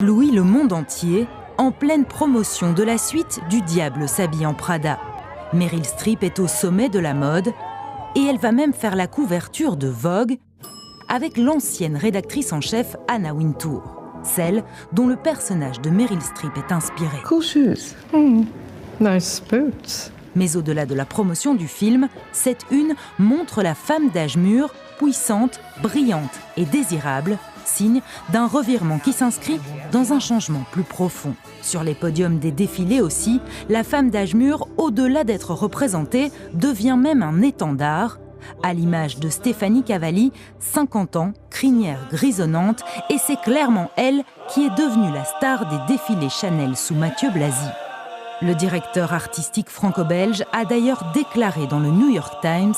Éblouit le monde entier en pleine promotion de la suite du Diable s'habille en Prada. Meryl Streep est au sommet de la mode et elle va même faire la couverture de Vogue avec l'ancienne rédactrice en chef Anna Wintour, celle dont le personnage de Meryl Streep est inspiré. Cool shoes. Nice boots. Mais au-delà de la promotion du film, cette une montre la femme d'âge mûr, puissante, brillante et désirable, signe d'un revirement qui s'inscrit dans un changement plus profond. Sur les podiums des défilés aussi, la femme d'âge mûr, au-delà d'être représentée, devient même un étendard, à l'image de Stéphanie Cavalli, 50 ans, crinière grisonnante, et c'est clairement elle qui est devenue la star des défilés Chanel sous Mathieu Blazy. Le directeur artistique franco-belge a d'ailleurs déclaré dans le New York Times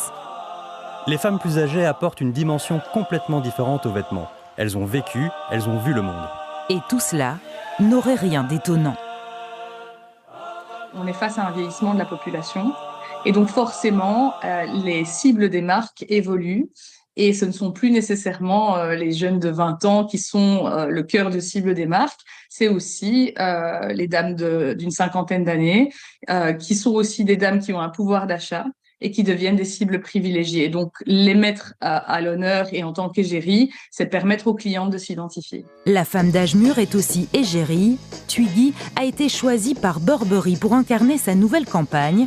« Les femmes plus âgées apportent une dimension complètement différente aux vêtements. Elles ont vécu, elles ont vu le monde. » Et tout cela n'aurait rien d'étonnant. On est face à un vieillissement de la population et donc forcément les cibles des marques évoluent et ce ne sont plus nécessairement les jeunes de 20 ans qui sont le cœur de cible des marques, c'est aussi les dames d'une cinquantaine d'années qui sont aussi des dames qui ont un pouvoir d'achat et qui deviennent des cibles privilégiées. Donc, les mettre à l'honneur et en tant qu'égérie, c'est permettre aux clientes de s'identifier. La femme d'âge mûr est aussi égérie. Twiggy a été choisie par Burberry pour incarner sa nouvelle campagne.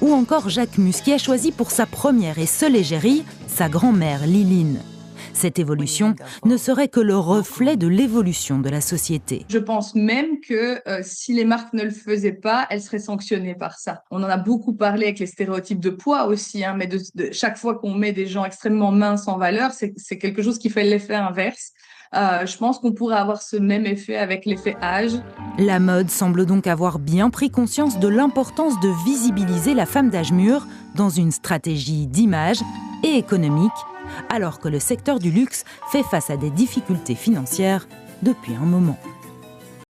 Ou encore Jacques Mus qui a choisi pour sa première et seule égérie sa grand-mère Liline. Cette évolution ne serait que le reflet de l'évolution de la société. Je pense même que si les marques ne le faisaient pas, elles seraient sanctionnées par ça. On en a beaucoup parlé avec les stéréotypes de poids aussi, mais de chaque fois qu'on met des gens extrêmement minces en valeur, c'est quelque chose qui fait l'effet inverse. Je pense qu'on pourrait avoir ce même effet avec l'effet âge. La mode semble donc avoir bien pris conscience de l'importance de visibiliser la femme d'âge mûr dans une stratégie d'image et économique, alors que le secteur du luxe fait face à des difficultés financières depuis un moment.